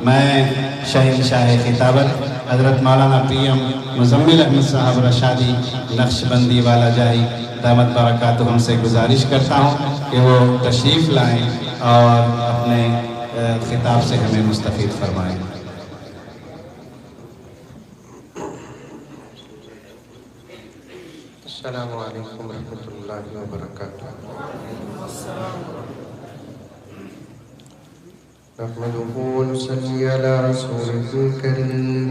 मैं शहंशाह खिताबत हज़रत मौलाना PM मुज़म्मिल अहमद साहब रशादी नक्शबंदी वाला जाही दामत बरकातुहुम से गुजारिश करता हूँ कि वो तशरीफ़ लाएँ और अपने खिताब से हमें मुस्तफ़ीद फरमाएँ। अस्सलामु अलैकुम रहमतुल्लाहि व बरकातुहू। नहमदुहु व नुसल्ली अला रसूलिहिल करीम।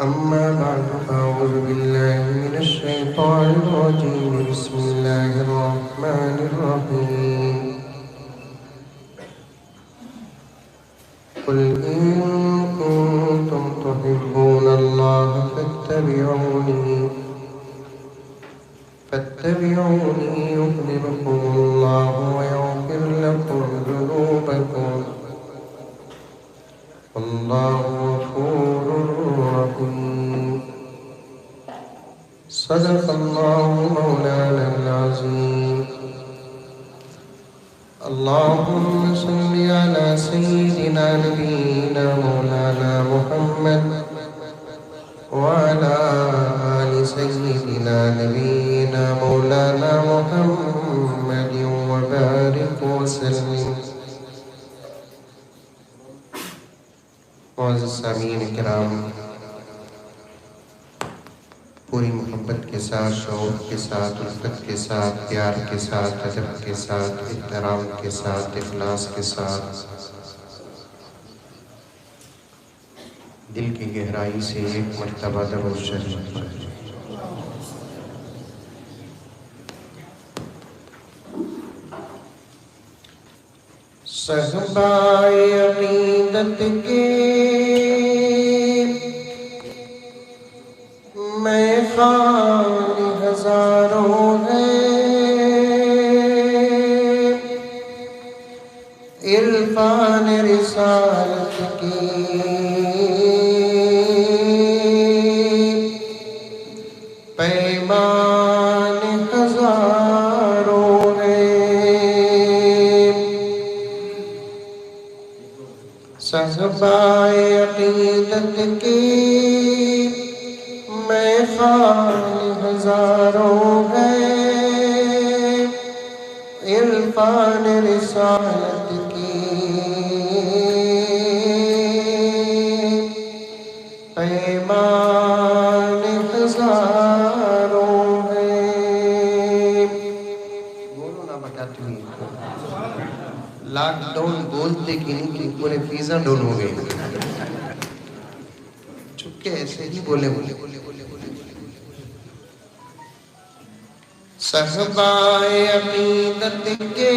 अम्मा बअद फ़अऊज़ु बिल्लाहि मिनश शैतानिर रजीम। बिस्मिल्लाहिर रहमानिर रहीम। कुल इन कुंतुम तुहिब्बूनल्लाह फत्तबिऊनी युहब्बिबकुमुल्लाहु व यग़फिर लकुम ज़ुनूबकुम वल्लाहु गफ़ूरुर रहीम। सदक़ल्लाहु मौलानल अज़ीम। अल्लाहुम्मा सल्लि अला सय्यिदिना नबीना मौलाना मुहम्मद व अला आलि सय्यिदिना नबीना मौलाना मुहम्मद व बारिक व सल्लिम। मुअज़्ज़ज़ सामीईन किराम, पूरी मोहब्बत के साथ, शौक़ के साथ, उल्फत के साथ, प्यार के साथ, अदब के साथ, इहतराम के साथ, इखलास के साथ, दिल की गहराई से एक मर्तबा दरूद शरीफ पढ़ें। सहबाए अक़ीदत के मैं खान हजारों हैं, इरफान रिसालत की पैमान हजारों हैं। सहबाए अक़ीदत के मैं खान हजारों हैं, इरफान रिसालत की पैमान हजारों हैं। बोलो ना बताती हुई लॉकडाउन बोलते कि नहीं कि पूरे वीज़ा डाउन हो गए। चुपके ऐसे ही बोले बोले सहबाए अक़ीदत के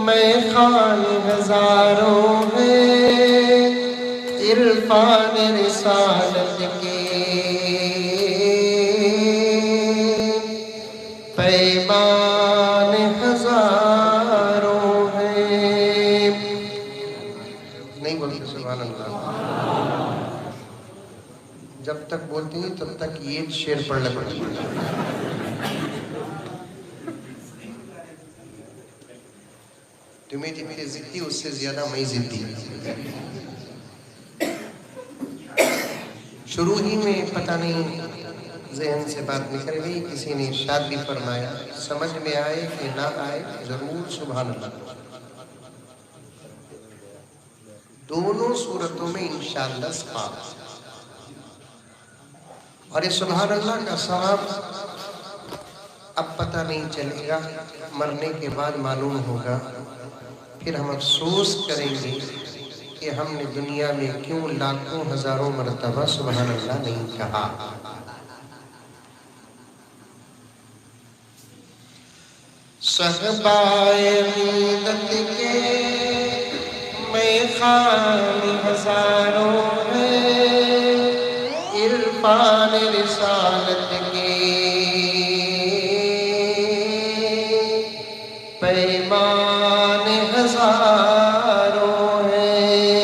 मैं खान हजारों हैं, इरफान रिसालत के पैमान हजारों हैं। नहीं बोलते सुभान अल्लाह। जब तक बोलती हैं तब तक ये शेर पढ़ना पड़ेगा। तुम्हें जितनी जिद्दी उससे ज्यादा मैं जिद्दी। शुरू ही में पता नहीं ज़हन से बात निकल गई, किसी ने इरशाद भी फरमाया, समझ में आए कि ना आए जरूर सुभान अल्लाह। दोनों सूरतों में इंशाअल्लाह सवाब, और ये सुभान अल्लाह का सवाब अब पता नहीं चलेगा, मरने के बाद मालूम होगा। फिर हम अफसोस करेंगे कि हमने दुनिया में क्यों लाखों हजारों मरतबा सुभान अल्लाह नहीं कहा। सहबाए अक़ीदत के मैं खान हजारों हैं, इरफान रिसालत के पैमान हजारों हैं।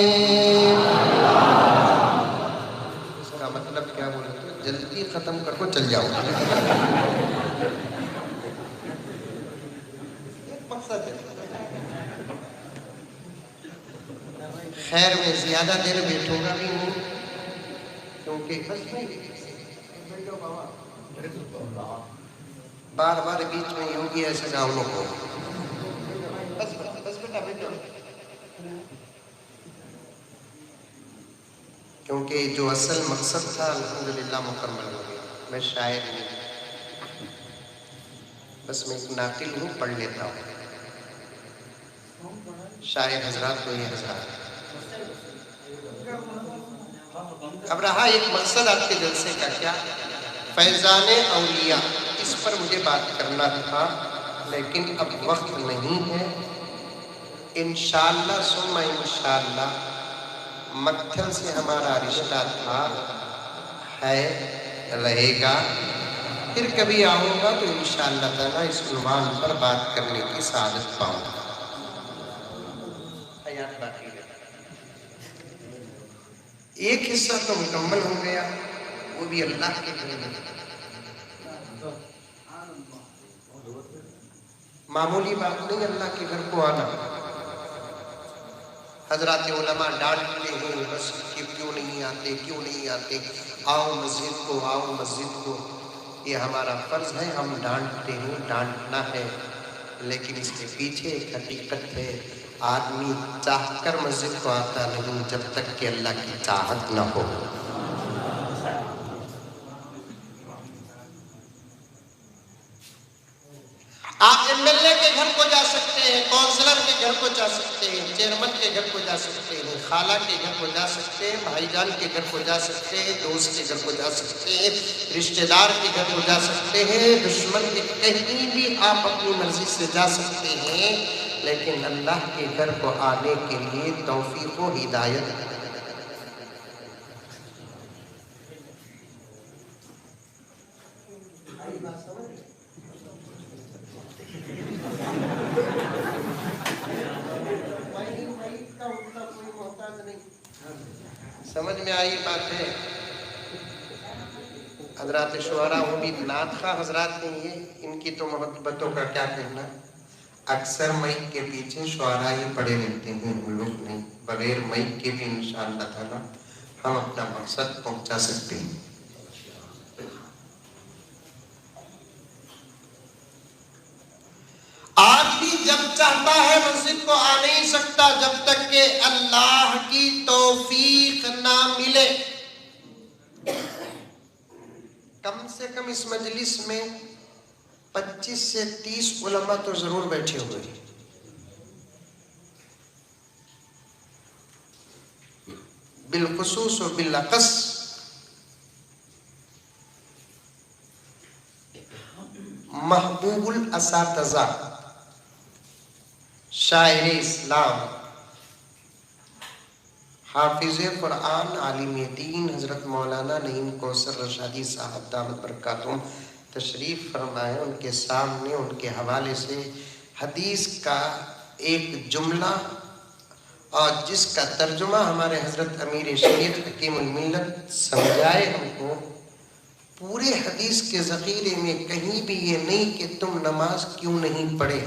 इसका मतलब क्या बोले तो जल्दी खत्म कर को चल जाओ। मकसद है खैर मैं ज्यादा देर बैठूंगा भी नहीं, क्योंकि बस बार बार बीच में योगी ऐसे गाँव को बस बेटा बैठो, क्योंकि जो असल मकसद था अल्हम्दुलिल्लाह मुकम्मल हो गया। मैं शायर नहीं, बस मैं एक नाकिल हूँ, पढ़ लेता हूँ। शायर हजरात तो ये हजरात। अब रहा एक मकसद आपके जलसे का, क्या फैजाने औलिया, इस पर मुझे बात करना था, लेकिन अब वक्त नहीं है। इंशाअल्लाह सुम्मा इंशाअल्लाह मक्खन से हमारा रिश्ता था, है, रहेगा। फिर कभी आऊँगा तो इंशाअल्लाह ताला इस उन्वान पर बात करने की सादत पाऊँगा। हयात बाकी है, एक हिस्सा तो मुकम्मल हो गया, वो भी अल्लाह के घर में। मामूली बात नहीं अल्लाह के घर को आना। हजरात उलमा डांटते हैं बस कि क्यों नहीं आते, क्यों नहीं आते, आओ मस्जिद को, आओ मस्जिद को। ये हमारा फर्ज है, हम डांटते हैं, डांटना है, लेकिन इसके पीछे एक हकीकत है। आदमी चाहकर मस्जिद को आता नहीं जब तक कि अल्लाह की चाहत न हो। आप एमएलए के घर को जा सकते हैं, काउंसलर के घर को जा सकते हैं, चेयरमैन के घर को जा सकते हैं, खाला के घर को जा सकते हैं, भाईजान के घर को जा सकते हैं, दोस्त के घर को जा सकते हैं, रिश्तेदार के घर को जा सकते हैं, दुश्मन के कहीं भी आप अपनी मर्जी से जा सकते हैं, लेकिन अल्लाह के घर को आने के लिए तौफीक व हिदायत। समझ में आई बात है? हजरात शुआरा वो भी नात खा हजरात नहीं है, इनकी तो मोहब्बतों का क्या कहना। अक्सर माइक के पीछे शुआरा ही पड़े रहते हैं, हम लोग नहीं। बगैर माइक के भी इंशाअल्लाह ताला हम अपना मकसद पहुंचा सकते हैं। आदमी जब चाहता है मस्जिद को आ नहीं सकता जब तक के अल्लाह की तौफीक ना मिले। कम से कम इस मजलिस में 25 से 30 उलमा तो जरूर बैठे हुए हैं। बिलखुसूस और बिलअक्स महबूबुल असातिज़ा, शायर इस्लाम, हाफिज कुरान, आलिम दीन हजरत मौलाना नईम कौसर रशादी साहब दामत बरकातुहुम तशरीफ फरमाए। उनके सामने उनके हवाले से हदीस का एक जुमला और जिसका तर्जुमा हमारे हजरत अमीर शरीयत हकीमुल मिल्लत समझाए हमको। पूरे हदीस के ज़ख़ीरे में कहीं भी ये नहीं कि तुम नमाज क्यों नहीं पढ़े,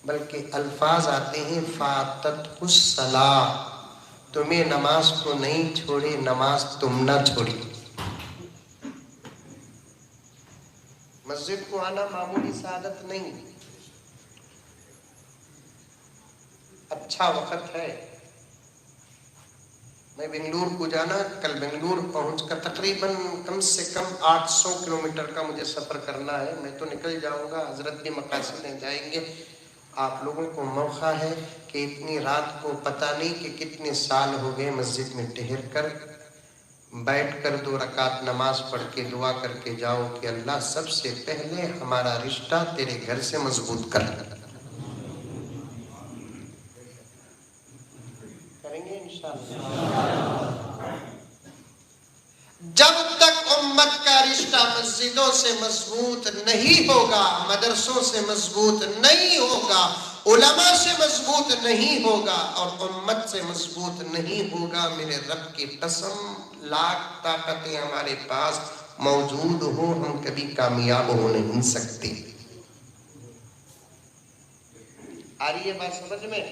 बल्कि अल्फाज आते हैं फाततहुस सलाह, तुम्हें नमाज को नहीं छोड़े, नमाज तुम ना छोड़ी। मस्जिद को आना मामूली सादत नहीं, अच्छा वक्त है। मैं बेंगलुरु को जाना, कल बेंगलुरु पहुंचकर तकरीबन कम से कम 800 किलोमीटर का मुझे सफ़र करना है। मैं तो निकल जाऊंगा, हजरत भी मकासद में जाएंगे। आप लोगों को मौका है कि इतनी रात को पता नहीं कि कितने साल हो गए मस्जिद में ठहर कर बैठ कर 2 रकात नमाज पढ़ के दुआ करके जाओ कि अल्लाह सबसे पहले हमारा रिश्ता तेरे घर से मजबूत कर। करेंगे इंशाअल्लाह। जब तक उम्मत का रिश्ता मस्जिदों से मजबूत नहीं होगा, मदरसों से मजबूत नहीं होगा, उलमा से मजबूत नहीं होगा और उम्मत से मजबूत नहीं होगा, मेरे रब की कसम लाख ताकतें हमारे पास मौजूद हो, हम कभी कामयाब हो नहीं सकते। आ रही है बात समझ में?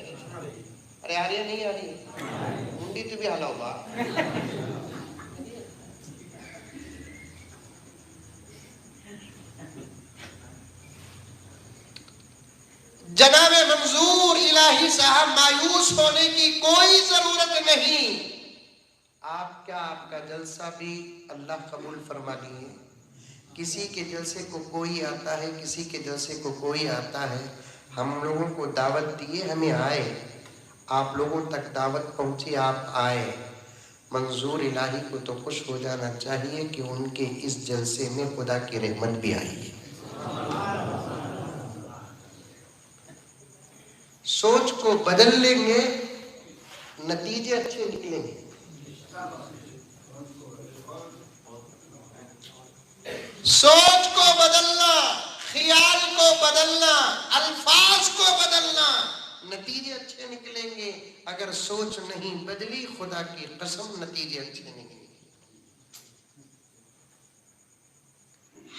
अरे आ रही है नहीं आ रही है? मुंडी तो भी हाला होगा। जनाबे मंजूर इलाही साहब, मायूस होने की कोई जरूरत नहीं। आपका जलसा भी अल्लाह कबूल फरमा लिए। किसी के जलसे को कोई आता है, किसी के जलसे को कोई आता है। हम लोगों को दावत दिए, हमें आए, आप लोगों तक दावत पहुंची, आप आए। मंजूर इलाही को तो खुश हो जाना चाहिए कि उनके इस जलसे में खुदा की रहमत भी आई है। सोच को बदल लेंगे, नतीजे अच्छे निकलेंगे। सोच को बदलना, ख्याल को बदलना, अल्फाज को बदलना, नतीजे अच्छे निकलेंगे। अगर सोच नहीं बदली, खुदा की कसम नतीजे अच्छे निकलेंगे।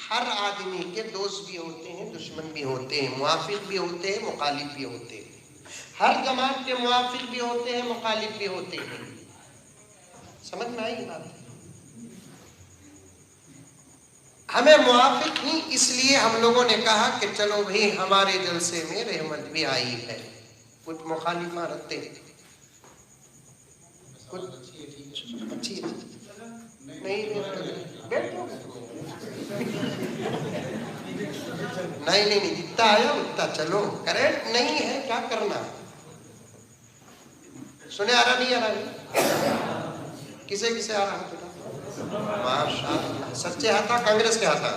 हर आदमी के दोस्त भी होते हैं, दुश्मन भी होते हैं, मुआफिक भी होते हैं, मुखालिफ भी होते हैं। हर जमात के मुआफिक भी होते हैं, मुखालिफ भी होते हैं। समझ में आई बात? हमें मुआफिक ही इसलिए हम लोगों ने कहा कि चलो भाई हमारे जलसे में रहमत भी आई है। कुछ मुखालिफा रखते, कुछ अच्छी नहीं बैठो, नहीं जितना आया उतना चलो। करेक्ट नहीं है, क्या करना। सुने आ रहा नहीं आ रहा? किसे किसे आ रहा है? माशाअल्लाह, सच्चे हाथा कांग्रेस के हाथा।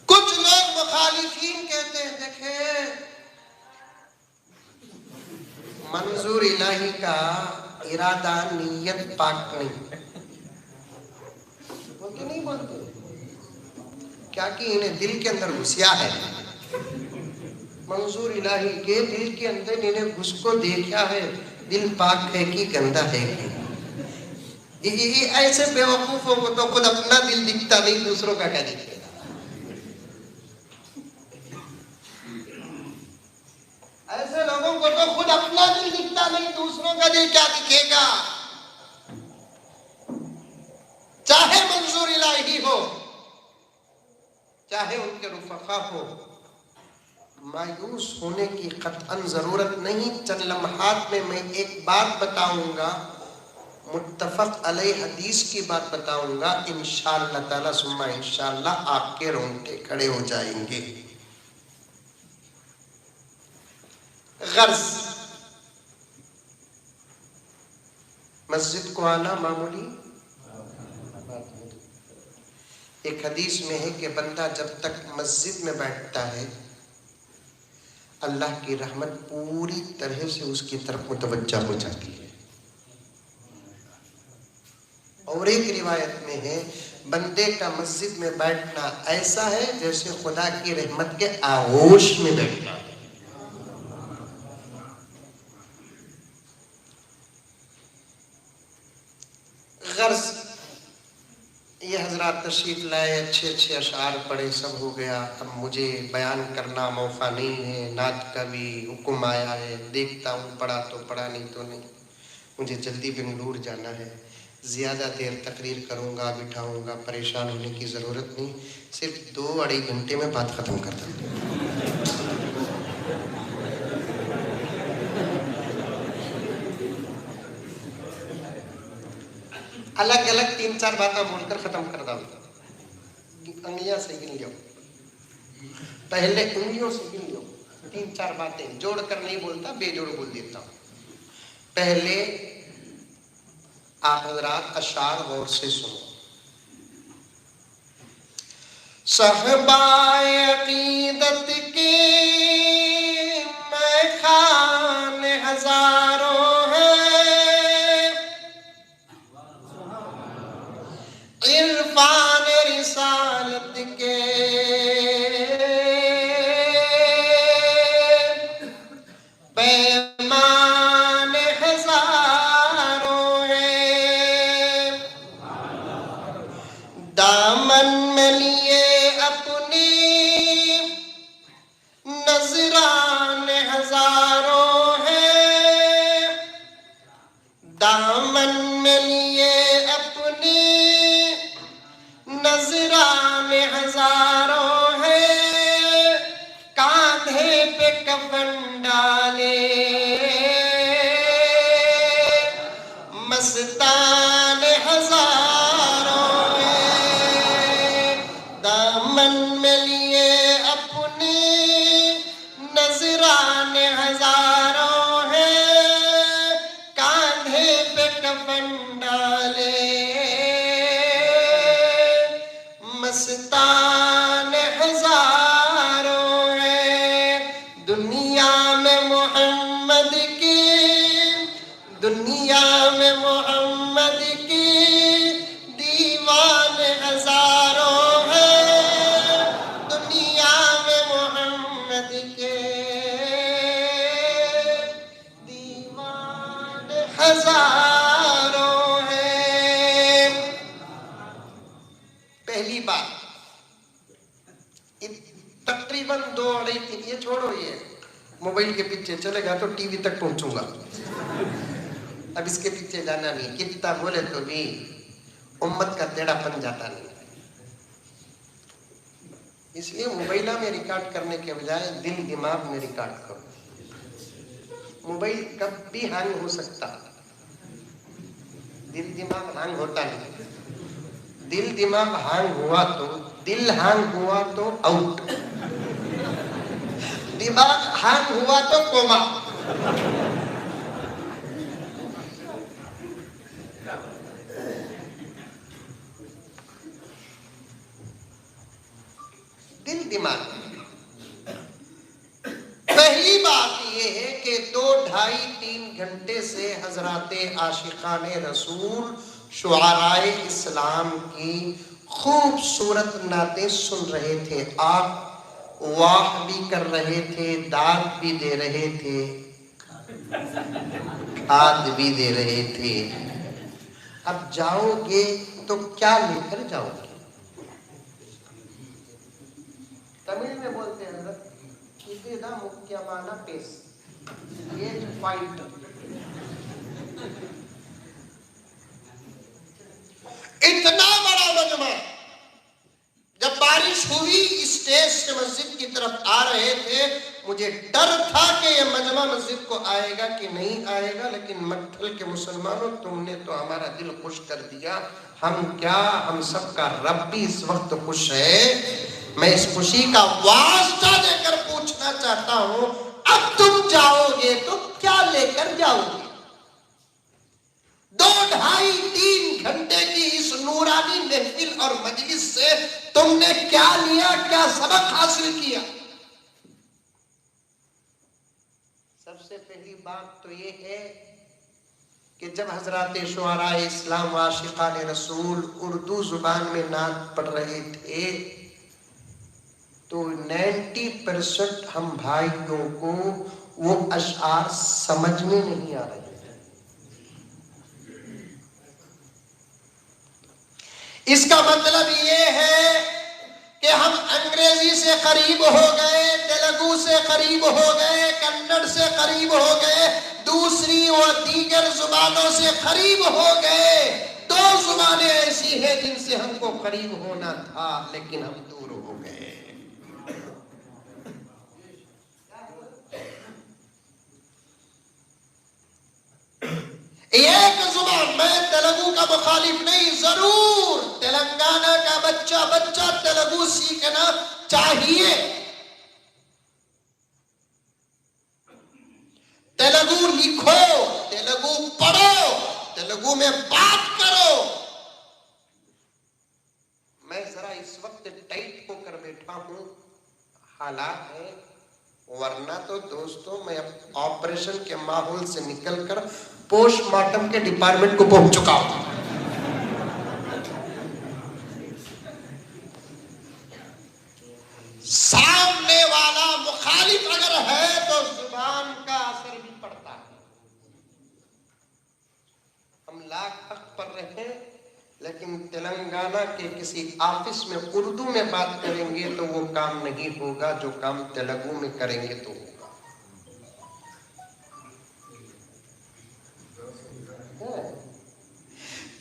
कुछ लोग मुखालिफीन कहते हैं, देखे मंजूर इलाही का इरादा नीयत पाक नहीं बोलते, नहीं बोलते क्या कि इन्हें दिल के अंदर घुसिया है। मंजूर इलाही के दिल के अंदर इन्हें घुस को देखा है, दिल पाक है कि गंदा है कि। ऐसे बेवकूफों को तो खुद अपना दिल दिखता नहीं, दूसरों का क्या दिखेगा। ऐसे लोगों को तो खुद अपना दिल दिखता नहीं, दूसरों का दिल क्या दिखेगा। चाहे मंजूर इलाही हो, चाहे उनके रुफका हो, मायूस होने की कतअन जरूरत नहीं। चंद लम्हात में मैं एक बात बताऊंगा, मुत्तफक अलैह हदीस की बात बताऊंगा। इंशाअल्लाह ताला सुम्मा इंशाअल्लाह आपके रोंगटे खड़े हो जाएंगे। गर्ज, मस्जिद को आना मामूली बात नहीं। एक हदीस में है कि बंदा जब तक मस्जिद में बैठता है, अल्लाह की रहमत पूरी तरह से उसकी तरफ मुतवज्जा हो जाती है। और एक रिवायत में है, बंदे का मस्जिद में बैठना ऐसा है जैसे खुदा की रहमत के आगोश में बैठना है। गर्ज, ये हजरात तशरीफ लाए, अच्छे अच्छे अशार पढ़े, सब हो गया। अब मुझे बयान करना मौका नहीं है, नात का भी हुक्म आया है। देखता हूँ, पढ़ा तो पढ़ा, नहीं तो नहीं। मुझे जल्दी बेंगलुरु जाना है, ज़्यादा देर तकरीर करूँगा, बिठाऊँगा, परेशान होने की ज़रूरत नहीं। सिर्फ 2-2.5 घंटे में बात ख़त्म कर दूँगा। अलग अलग 3-4 बातें बोलकर खत्म कर दूंगा। उंगलियां से गिन लो, पहले उंगलियों से गिन लो। 3-4 बातें जोड़कर नहीं बोलता, बेजोड़ बोल देता हूं। पहले आप हजरात अशार गौर से सुनो। सहबाए अकीदत के मैं खाने हजारों हैं, इरफान रिसालत के पैमाने हजारों हैं। दामन में लिए अपने नजराने हजारों हैं, दामन में लिए अपने नजराने हजारों हैं, कांधे पे कफन डाले मस्तान हजारों हैं, दामन में लिए अपने नजराने हजारों हैं, कांधे पे कफन डाले मस्तान हजारों हैं। दुनिया में मोहम्मद की, दुनिया में मोहम्मद की दीवान हजारों हैं, दुनिया में मोहम्मद के दीवान हजारों हैं। पहली बात, तकरीबन 2-2.5 ये छोड़ो, ये मोबाइल के पीछे चलेगा तो टीवी तक पहुंचूंगा, अब इसके पीछे जाना नहीं। कितना बोले तो भी उम्मत का टेढ़ापन जाता नहीं, इसलिए मोबाइल में रिकॉर्ड करने के बजाय दिल दिमाग में रिकॉर्ड करो। मोबाइल कब भी हैंग हो सकता, दिल दिमाग हैंग होता नहीं। दिल दिमाग हैंग हुआ तो, दिल हैंग हुआ तो आउट, दिमाग हैंग हुआ तो कोमा। दिल दिमाग। पहली बात यह है कि 2-2.5-3 घंटे से हजराते आशिकाने रसूल शुआराए इस्लाम की खूबसूरत नातें सुन रहे थे। आप वाह भी कर रहे थे, दाद भी दे रहे थे, खाद भी दे रहे थे। अब जाओगे तो क्या लेकर जाओगे? तमिल में बोलते हैं इतना मुख्यमाना पेश, ये फाइट। इतना बड़ा मजमा, जब बारिश हुई स्टेज से मस्जिद की तरफ आ रहे थे, मुझे डर था कि ये मजमा मस्जिद को आएगा कि नहीं आएगा, लेकिन मक्खल के मुसलमानों, तुमने तो हमारा दिल खुश कर दिया। हम क्या, हम सबका रब भी इस वक्त खुश है। मैं इस खुशी का वास्ता देकर पूछना चाहता हूं, अब तुम जाओगे तो क्या लेकर जाओगे? 2-2.5-3 घंटे की इस नूरानी महफिल और मजलिस से तुमने क्या लिया, क्या सबक हासिल किया? सबसे पहली बात तो ये है कि जब हजरात शुआराए इस्लाम आशिकाने रसूल उर्दू जुबान में नात पढ़ रहे थे, तो 90% हम भाइयों को वो अशआर समझ में नहीं आ रहे थे। इसका मतलब ये है कि हम अंग्रेजी से करीब हो गए, तेलुगु से करीब हो गए, कन्नड़ से करीब हो गए, दूसरी और दीगर जुबानों से करीब हो गए। 2 जुबानें ऐसी हैं जिनसे हमको करीब होना था, लेकिन हम दूर हो गए। एक जुबान, मैं तेलुगु का मुखालिफ नहीं, जरूर तेलंगाना का बच्चा तेलुगु सीखना चाहिए, तेलुगु लिखो, तेलुगु पढ़ो, तेलुगु में बात करो। मैं जरा इस वक्त टाइट होकर बैठा हूं, हालात है, वरना तो दोस्तों मैं ऑपरेशन के माहौल से निकलकर पोस्टमार्टम के डिपार्टमेंट को पहुंच चुका हूं। सामने वाला मुखालिफ अगर है तो जुबान का असर भी पड़ता है। हम लाख हक पर रहे, लेकिन लेकिन तेलंगाना के किसी ऑफिस में उर्दू में बात करेंगे तो वो काम नहीं होगा जो काम तेलुगु में करेंगे तो होगा।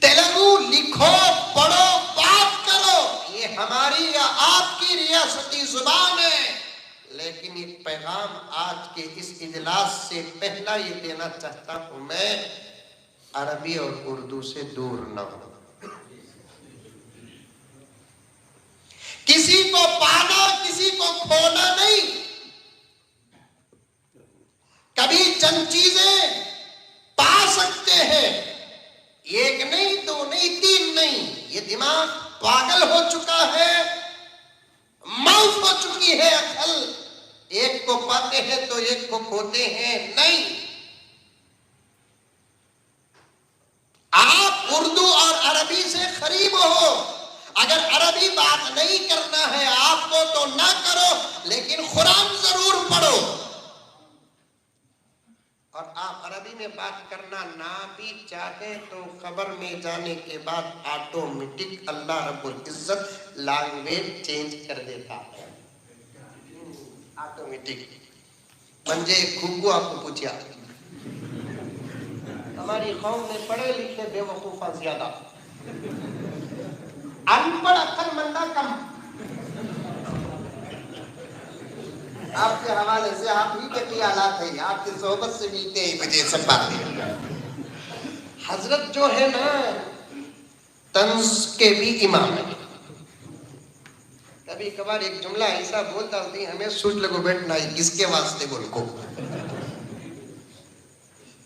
तेलुगु लिखो, पढ़ो, बात करो, ये हमारी या आपकी रियासती जुबान है। लेकिन एक पैगाम आज के इस इजलास से पहला ये देना चाहता हूं मैं, अरबी और उर्दू से दूर न हो। किसी को पाना, किसी को खोना नहीं। कभी चंद चीजें पा सकते हैं, एक नहीं, दो नहीं, तीन नहीं। ये दिमाग पागल हो चुका है, माउस हो चुकी है अकल। एक को पाते हैं तो एक को खोते हैं, नहीं। आप उर्दू और अरबी से करीब हो। अगर अरबी बात नहीं करना है आपको तो ना करो, लेकिन कुरान जरूर पढ़ो। और आप अरबी में बात करना ना भी चाहे तो खबर में जाने के बाद ऑटोमेटिक अल्लाह रब्बुल इज्जत लैंग्वेज चेंज कर देता है, ऑटोमेटिक। मंजे खुगू आपको पूछा, हमारी कौम में पढ़े लिखे बेवकूफा ज्यादा, अनपढ़ अक्लमंदा कम। आपके हवाले से आप ही के ख्यालात है, आपकी सोहबत से मिलते ही मुझे सब बातें। हजरत जो है ना तंज के भी इमाम है। कभी कभार एक जुमला ऐसा बोलता होती हमें सोच लगो बैठना है किसके वास्ते बोल को।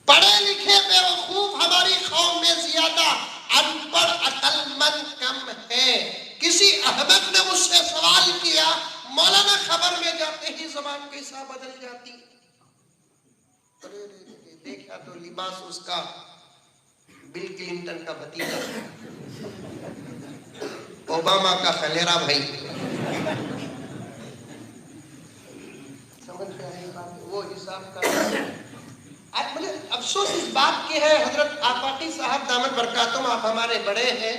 पढ़े लिखे बेवकूफ हमारी कौम में ज्यादा, अनपढ़ अक्लमंद कम है। किसी अहमद ने मुझसे सवाल किया, मौलाना खबर में जाते ही जबान कैसा बदल जाती। अरे देखा तो लिबास उसका बिल क्लिंटन का भतीजा, ओबामा का खलेरा भाई। समझ में आई बात? वो हिसाब का आज मुझे अफसोस इस बात की है, हजरत आफाकी साहब दामद बरकातुम, आप हमारे बड़े हैं,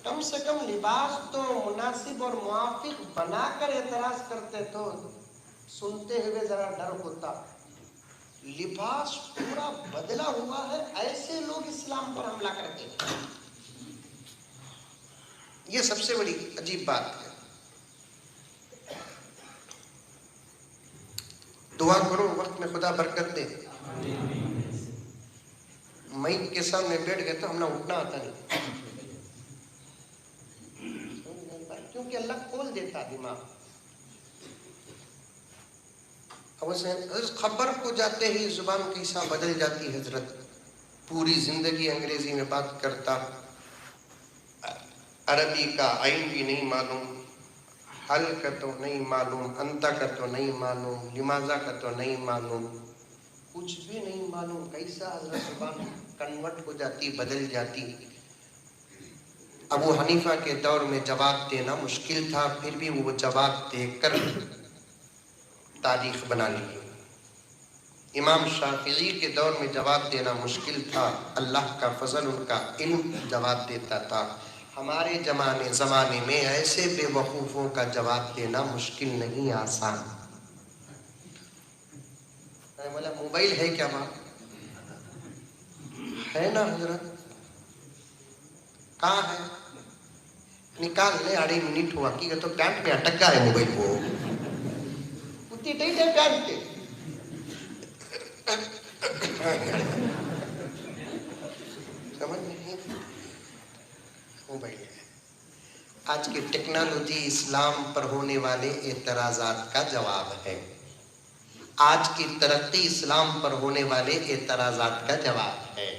कम से कम लिबास तो मुनासिब और मुआफिक बनाकर एतराज करते तो सुनते हुए जरा डर होता। लिबास पूरा बदला हुआ है, ऐसे लोग इस्लाम पर हमला करते हैं। ये सबसे बड़ी अजीब बात है। दुआ करो वक्त में खुदा बरकत दे। माइक के सामने बैठ गए तो हमने उठना आता नहीं, क्योंकि अल्लाह खोल देता दिमाग। अब उस खबर को जाते ही जुबान कैसा बदल जाती है। हजरत पूरी जिंदगी अंग्रेजी में बात करता, अरबी का आइन भी नहीं मालूम, हल का तो नहीं मालूम, अंता का तो नहीं मालूम, लिमाजा का तो नहीं मालूम, कुछ भी नहीं मालूम। कैसा हजरत जुबान कन्वर्ट हो जाती, बदल जाती। अबू हनीफा के दौर में जवाब देना मुश्किल था, फिर भी वो जवाब देकर तारीख बना ली। इमाम शाफिई के दौर में जवाब देना मुश्किल था, अल्लाह का फजल उनका इल्म जवाब देता था। हमारे ज़माने में ऐसे बेवकूफ़ों का जवाब देना मुश्किल नहीं, आसान। बोला मोबाइल है क्या? बात है ना हजरत, कहाँ है? निकाल ले, 2.5 मिनट हुआ कि तो पैंट में अटक गया है मोबाइल को, उतनी टाइट है पैंट के। समझ नहीं मोबाइल है। आज की टेक्नोलॉजी इस्लाम पर होने वाले एतराज़ात का जवाब है। आज की तरक्की इस्लाम पर होने वाले एतराज़ात का जवाब है।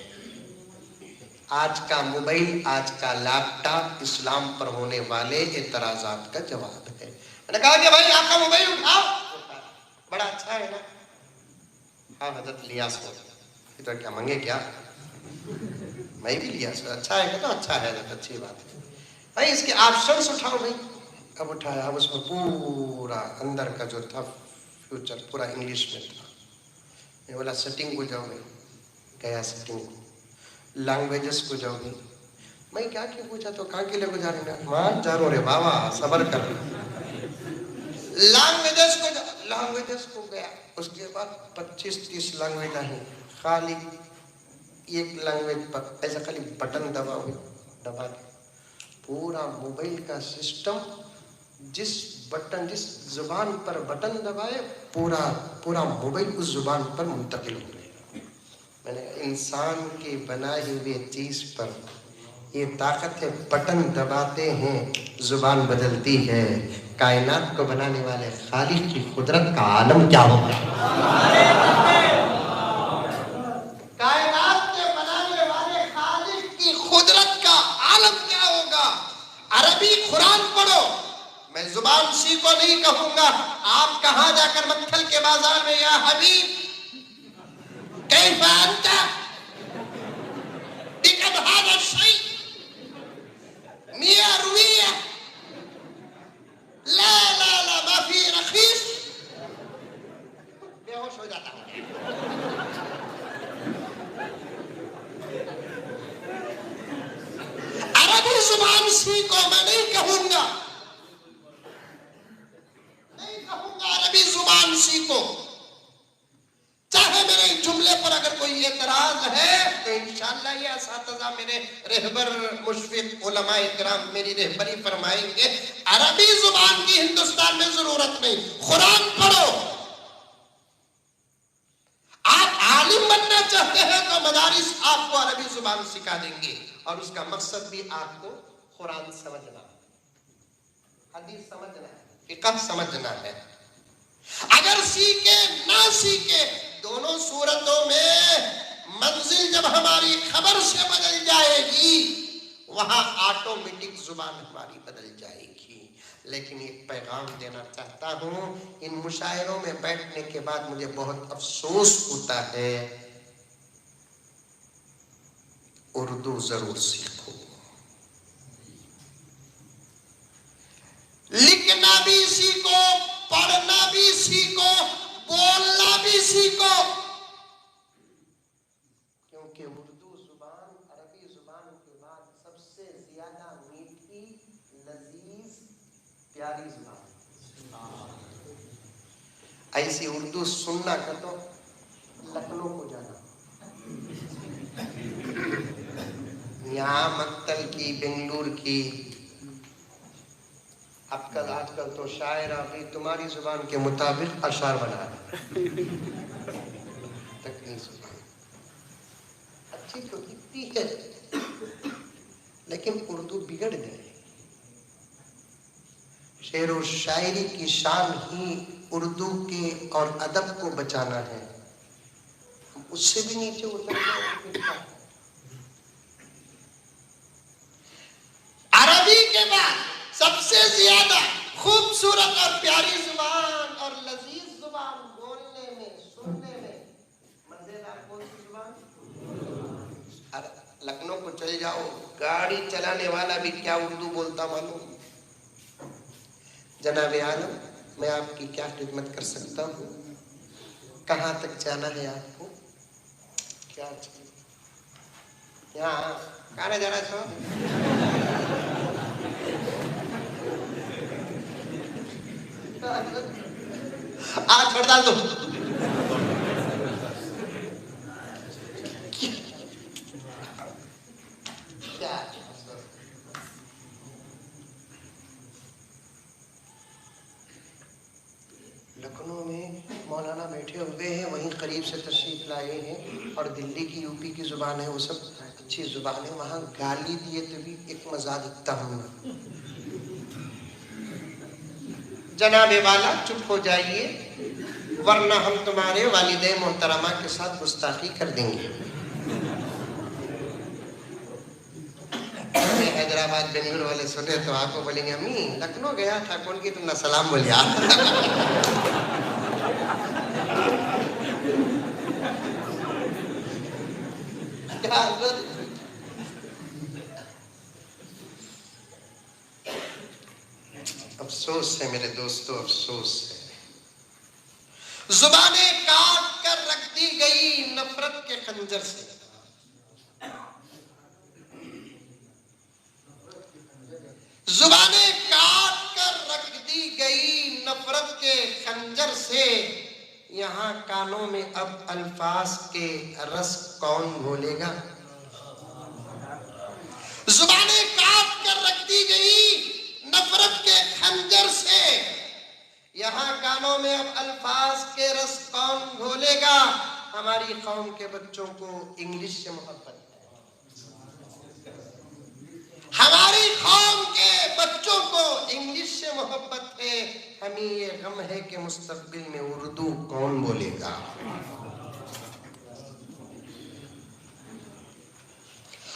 आज का मोबाइल, आज का लैपटॉप इस्लाम पर होने वाले एतराज़ात का जवाब है। मैंने कहा कि भाई आपका मोबाइल उठाओ, बड़ा अच्छा है ना। हाँ हजरत लिया सो, तो क्या मांगे क्या? मैं भी लिया सो, अच्छा है तो अच्छा है, अच्छी बात है भाई। इसके ऑप्शंस उठाओ भाई। अब उठाया, अब उसमें पूरा अंदर का जो था फ्यूचर पूरा इंग्लिश में था। मैं बोला सेटिंग को जाओ भाई, गया सेटिंग को, लैंग्वेजेस को जाओ भाई, मैं क्या क्यों पूछा तो कहाँ के लिए जा रहे हैं? वहां जा रो रे बाबा सबर कर। लैंग्वेजेस को गया, उसके बाद 25-30 लैंग्वेज है। खाली एक लैंग्वेज पर ऐसा खाली बटन दबा पूरा मोबाइल का सिस्टम जिस जुबान पर बटन दबाए पूरा पूरा मोबाइल उस जुबान पर मुंतकिल हो गया। मैंने इंसान के बनाए हुए चीज पर ये ताकत है, बटन दबाते हैं जुबान बदलती है। कायनात को बनाने वाले खालिक की कुदरत का आलम क्या होगा? कायनात के बनाने वाले खालिक की कुदरत का आलम क्या होगा? अरबी कुरान पढ़ो, मैं जुबान सीखो नहीं कहूंगा। आप कहां जाकर मक्खल के बाजार में या हबीब कैफ अंता बिकब हादा शै मिया रुइया ला ला ला माफी रखीस, बेहोश हो जाता हूं। अरबी जुबान सीखो, मैं नहीं कहूंगा अरबी जुबान सीखो। चाहे मेरे जुमले पर अगर कोई एतराज है तो इंशाअल्लाह ये असातिज़ा मेरे रहबर मुशफिक उलमाए इकराम मेरी रहबरी फरमाएंगे। अरबी जुबान की हिंदुस्तान में जरूरत नहीं, कुरान पढ़ो। आप आलिम बनना चाहते हैं तो मदारिस आपको अरबी जुबान सिखा देंगे और उसका मकसद भी आपको कुरान समझना, हदीस समझना है, फिक़ह समझना है। अगर सीखे ना सीखे, दोनों सूरतों में मंजिल जब हमारी खबर से बदल जाएगी वहां ऑटोमेटिक जुबान हमारी बदल जाएगी। लेकिन एक पैगाम देना चाहता हूं, इन मुशायरों में बैठने के बाद मुझे बहुत अफसोस होता है। उर्दू जरूर सीखो, लिखना भी सीखो, पढ़ना भी सीखो, बोलना भी सीखो, क्योंकि उर्दू जुबान अरबी जुबान के बाद सबसे ज्यादा मीठी, लजीज, प्यारी जुबान। ऐसी उर्दू सुनना का तो लखनऊ को जाना, यहाँ मक्तल की, बेंगलुरु की। आजकल तो शायर अभी तुम्हारी जुबान के मुताबिक अशार बना रहे। तकनी जुबान अच्छी तो दिखती है लेकिन उर्दू बिगड़ गए। शेर और शायरी की शान ही उर्दू के और अदब को बचाना है। उससे भी नीचे उतर गए। अरबी के बाद सबसे ज्यादा खूबसूरत और प्यारी जुबान और लजीज जुबान बोलने में, सुनने में मजेदार कौन सी जुबान? लखनऊ को चले जाओ, गाड़ी चलाने वाला भी क्या उर्दू बोलता मालूम? जनाबे आलम, मैं आपकी क्या खिदमत कर सकता हूँ? कहाँ तक जाना है आपको? क्या चाहिए? यहाँ कहाँ जाना छो? आज छोड़ डाल दो। क्या लखनऊ में मौलाना बैठे हुए हैं, वहीं करीब से तशरीफ लाए हैं और दिल्ली की, यूपी की जुबान है, वो सब अच्छी जुबान है। वहां गाली दिए तो भी एक मजा दिखता हूँ। जनाबे वाला चुप हो जाइए वरना हम तुम्हारे वालिदे मोहतरमा के साथ गुस्ताखी कर देंगे। हैदराबाद बेंगलुरु वाले सुने तो आपको बोलेंगे अम्मी लखनऊ गया था, कौन की तुमने सलाम बोलिया। अफसोस है मेरे दोस्तों, अफसोस है। जुबानें काट कर रख दी गई नफरत के खंजर से। जुबानें काट कर रख दी गई नफरत के खंजर से, यहाँ कानों में अब अल्फाज के रस कौन घोलेगा। जुबानें काट कर रख दी गई नफरत के खंजर से, यहाँ कानों में अब अल्फाज के रस कौन घोलेगा। हमारी कौम के बच्चों को इंग्लिश से मोहब्बत है, हमारी कौम के बच्चों को इंग्लिश से मोहब्बत है। हमें ये गम है कि मुस्तकबिल में उर्दू कौन बोलेगा।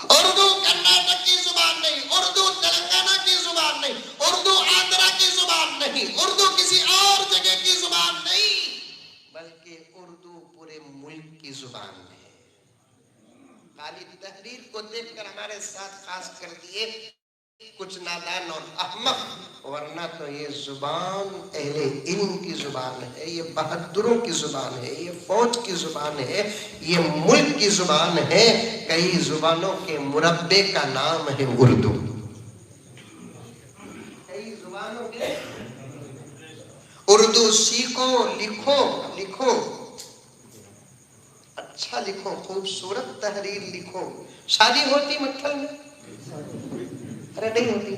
उर्दू कर्नाटक की जुबान नहीं, उर्दू तेलंगाना की जुबान नहीं, उर्दू आंध्रा की जुबान नहीं, उर्दू किसी और जगह की जुबान नहीं, बल्कि उर्दू पूरे मुल्क की जुबान है। खाली तहरीर को देखकर हमारे साथ खास कर दिए कुछ नादान और अहमक, वरना तो ये जुबान अहले इल्म की जुबान है, ये बहादुरों की जुबान है, ये फौज की जुबान है, ये मुल्क की जुबान है। कई जुबानों के मुरब्बे का नाम है उर्दू। कई जुबानों के उर्दू सीखो, लिखो, लिखो, अच्छा लिखो, खूबसूरत तहरीर लिखो। शादी होती मक्खल में? अरे नहीं होती,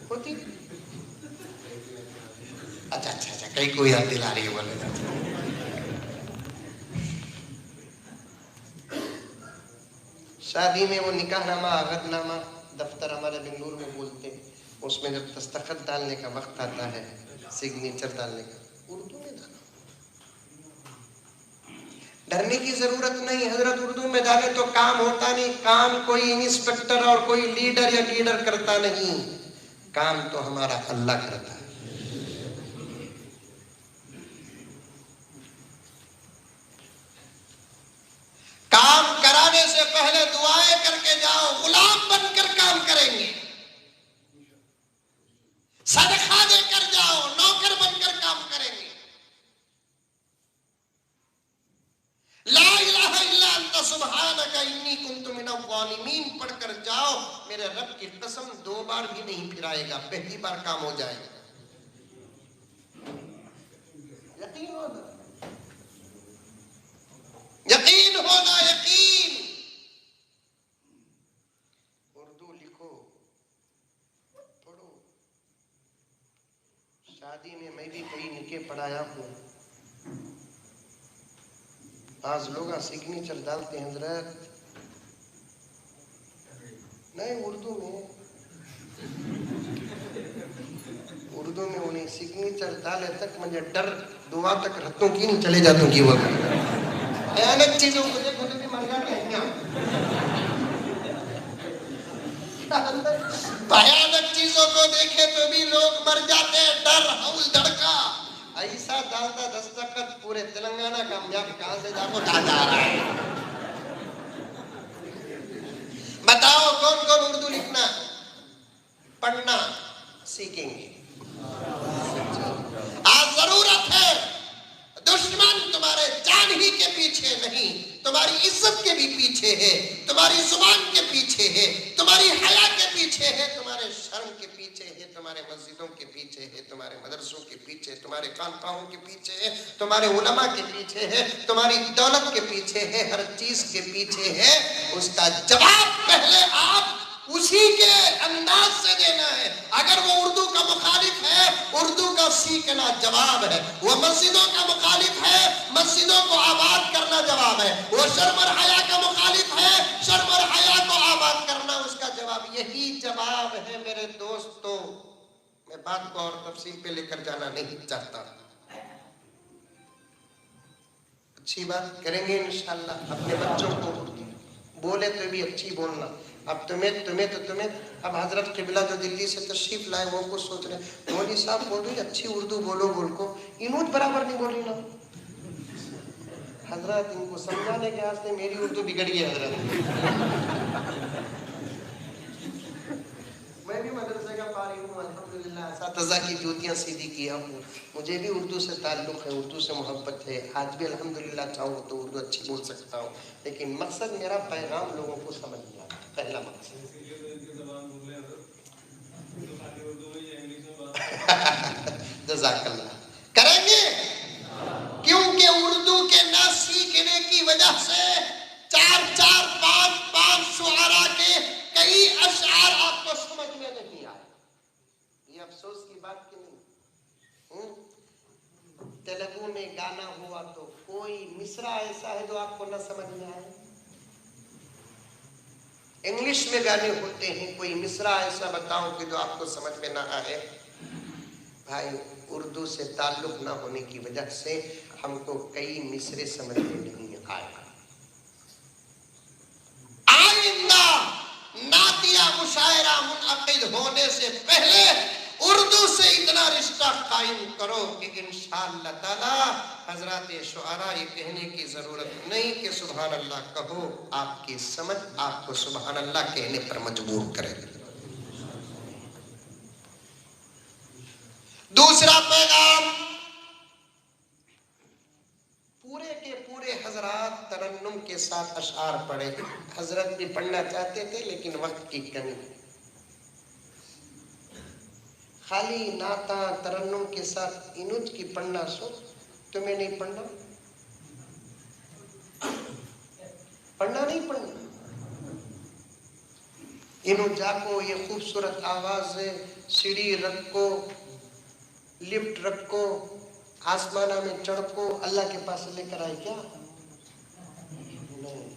होती? अच्छा अच्छा अच्छा, कहीं कोई याद दिला रही है बोले। शादी में वो निकाहनामा, अगदनामा, दफ्तर हमारे बेंगलुरु में बोलते हैं, उसमें जब दस्तखत डालने का वक्त आता है, सिग्नेचर डालने का, उर्दू में डालो। डरने की जरूरत नहीं, हजरत उर्दू में डाले तो काम होता नहीं। काम कोई इंस्पेक्टर और कोई लीडर या लीडर करता नहीं, काम तो हमारा अल्लाह करता है। काम कराने से पहले दुआएं करके जाओ, गुलाम बनकर काम करेंगे। सदका देकर जाओ, नौकर बनकर काम करेंगे। ला इलाहा इल्ला अंता सुब्हानका इन्नी कुन्तु मिनज़ ज़ालिमीन पढ़कर जाओ, मेरे रब की कसम 2 बार भी नहीं फिराएगा, पहली बार काम हो जाएगा। यकीन होना, यकीन होना, यकीन। उर्दू लिखो, पढ़ो। शादी में मैं भी कई निके पढ़ाया हूँ। आज लोग सिग्नेचर डालते हैं हजरत, नहीं उर्दू में उन्हें सिग्नेचर डाले तक मुझे डर, दुआ तक रत्तों की नहीं चले जातों की वक्त। भयानक चीजों को देखो तो भी मर जाते हैं। भयानक चीजों को देखे तो भी लोग मर जाते हैं, डर हौल धड़का। ऐसा डालता दस्तखत पूरे तेलंगाना कामयाब कहां से जाको जा रहा है। बताओ कौन कौन उर्दू लिखना पढ़ना सीखेंगे। आज जरूरत है, दुश्मन तुम्हारे जान ही के पीछे नहीं, तुम्हारी इज्जत के भी पीछे है, तुम्हारी जुबान के पीछे है, तुम्हारी हया के पीछे है, तुम्हारे शर्म के पीछे है, तुम्हारे मस्जिदों के पीछे है, तुम्हारे मदरसों के पीछे, तुम्हारे खानकाहों के पीछे है, तुम्हारे उलमा के पीछे है, तुम्हारी दौलत के पीछे है, हर चीज के पीछे है। उसका जवाब पहले आप उसी के अंदाज से देना है। अगर वो उर्दू का मुखालिफ है, उर्दू का सीखना जवाब है। वो मस्जिदों का मुखालिफ है, मस्जिदों को आबाद करना जवाब है। वो शर्म और हया का मुखालिफ है, शर्म और हया को आबाद करना उसका जवाब। यही जवाब है मेरे दोस्तों। मैं बात को और तफसील पे लेकर जाना नहीं चाहता, अच्छी बात करेंगे इंशाल्लाह। अपने बच्चों को बोले तो भी अच्छी बोलना। अब तुम्हें अब हजरत किबला जो दिल्ली से तशरीफ लाए वो कुछ सोच रहे, मौलवी साहब बोल रही अच्छी उर्दू बोलो, बोल को इनूद बराबर नहीं बोली ना। हजरत इनको समझाने के वास्ते मेरी उर्दू बिगड़ गई हजरत। मैं भी मदरसे का फारिग हूँ अल्हम्दुलिल्लाह, असातिज़ा की जूतियाँ सीधी किया हूँ। मुझे भी उर्दू से ताल्लुक़ है, उर्दू से मोहब्बत है। आज भी अल्हम्दुलिल्लाह चाहूँ तो उर्दू अच्छी बोल सकता हूँ, लेकिन मकसद मेरा पैगाम लोगों को समझना, पहला मकसद। जज़ाकल्लाह। करेंगे, क्योंकि उर्दू के ना सीखने की वजह से 4-4, 5-5 शुआरा के कई अशआर आपको समझ में नहीं आए। ये अफसोस की बात कि नहीं? तेलुगु में गाना हुआ तो कोई मिसरा ऐसा है जो आपको ना समझ में आए? इंग्लिश में गाने होते हैं, कोई मिसरा ऐसा बताओ कि जो आपको समझ में ना आए? भाई, उर्दू से ताल्लुक ना होने की वजह से हमको कई मिसरे समझ में नहीं आए। आइंदा नातिया मुशायरा मुनअक़िद होने से पहले उर्दू से इतना रिश्ता कायम करो कि इंशाअल्लाह ताला हजरत शुआरा ये कहने की जरूरत नहीं कि सुभान अल्लाह कहो, आपकी समझ आपको सुभान अल्लाह कहने पर मजबूर करे। दूसरा पैगाम, पूरे के पूरे हजरात तरन्नुम के साथ अशआर पढ़े। हजरत भी पढ़ना चाहते थे लेकिन वक्त की कमी। खाली नाता तरन्नुम के साथ इनुज की पढ़ना सो, तुम्हें नहीं पढ़ना? पढ़ना नहीं पढ़ना? इनु जाको, ये खूबसूरत आवाज है, सीढ़ी रखो, लिफ्ट रखो, आसमाना में चढ़को, अल्लाह के पास लेकर आए क्या? नहीं।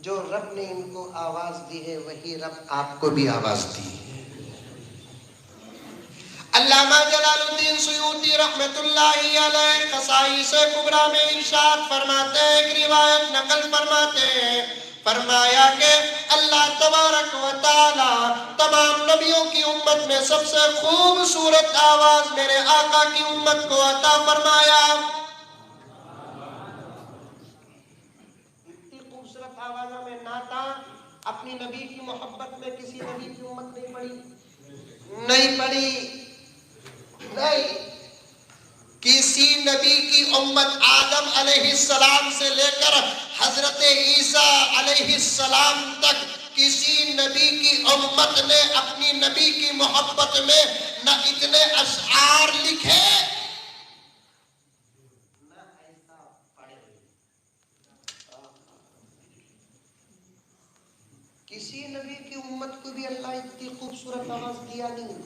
जो रब ने इनको आवाज दी है वही रब आपको भी आवाज दी है। अल्लामा जलालुद्दीन सुयूती रहमतुल्लाहि अलैह क़साइस कुबरा में इरशाद फरमाते हैं, एक रिवायत नकल फरमाते हैं, फरमाया कि अल्लाह तबारक व तआला तमाम नबियों की उम्मत में सबसे खूबसूरत आवाज मेरे आका की उम्मत को अता फरमाया। इतनी खूबसूरत आवाज़ में नाता अपनी नबी की मोहब्बत में किसी नबी की उम्मत नहीं पड़ी, नहीं पड़ी, नहीं। किसी नबी की उम्मत आदम अलैहिस्सलाम से लेकर हजरत ईसा अलैहिस्सलाम तक किसी नबी की उम्मत ने अपनी नबी की मोहब्बत में न इतने अशआर लिखे न ऐसा पढ़े। किसी नबी की उम्मत को भी अल्लाह इतनी खूबसूरत आवाज दिया नहीं।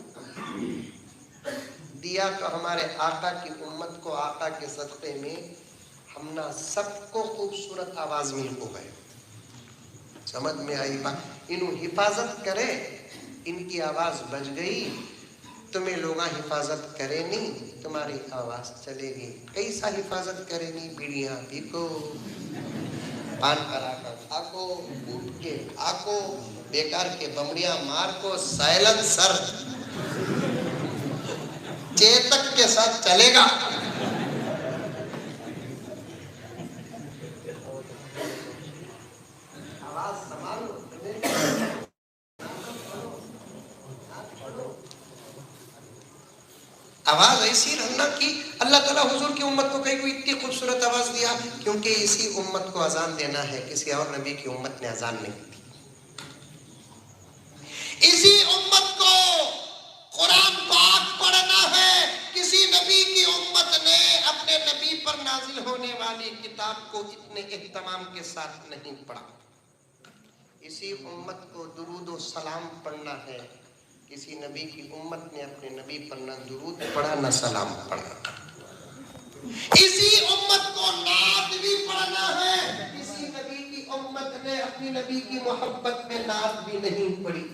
दिया तो हमारे आका की उम्मत को, आका के सदक़े में हम ना सबको खूबसूरत आवाज मिल को गए। समझ में आई बात? इन्हों हिफाजत करे, इनकी आवाज बज गई, तुम्हें लोग हिफाजत करे नहीं, तुम्हारी आवाज चलेगी। कैसा हिफाजत करे नहीं? बीड़ियां पीको, पान पराठा खाको, कूट के खाको, बेकार के बमड़ियां मार को, साइलेंसर चेतक के साथ चलेगा। आवाज संभालो, आवाज ऐसी रखना कि अल्लाह ताला हुजूर की उम्मत को कहीं कोई इतनी खूबसूरत आवाज दिया, क्योंकि इसी उम्मत को अजान देना है, किसी और नबी की उम्मत ने अजान नहीं दी। इसी उम्मत को कुरान पाक पढ़ना है, किसी नबी की उम्मत ने अपने नबी पर नाजिल होने वाली किताब को इतने एहतमाम के साथ नहीं पढ़ा। इसी उम्मत को दुरूद और सलाम पढ़ना है, किसी नबी की उम्मत ने अपने नबी पर न दुरूद पढ़ा न सलाम पढ़ा। इसी उम्मत को नात भी पढ़ना है, किसी नबी की उम्मत ने अपनी नबी की मोहब्बत में नात भी नहीं पढ़ी।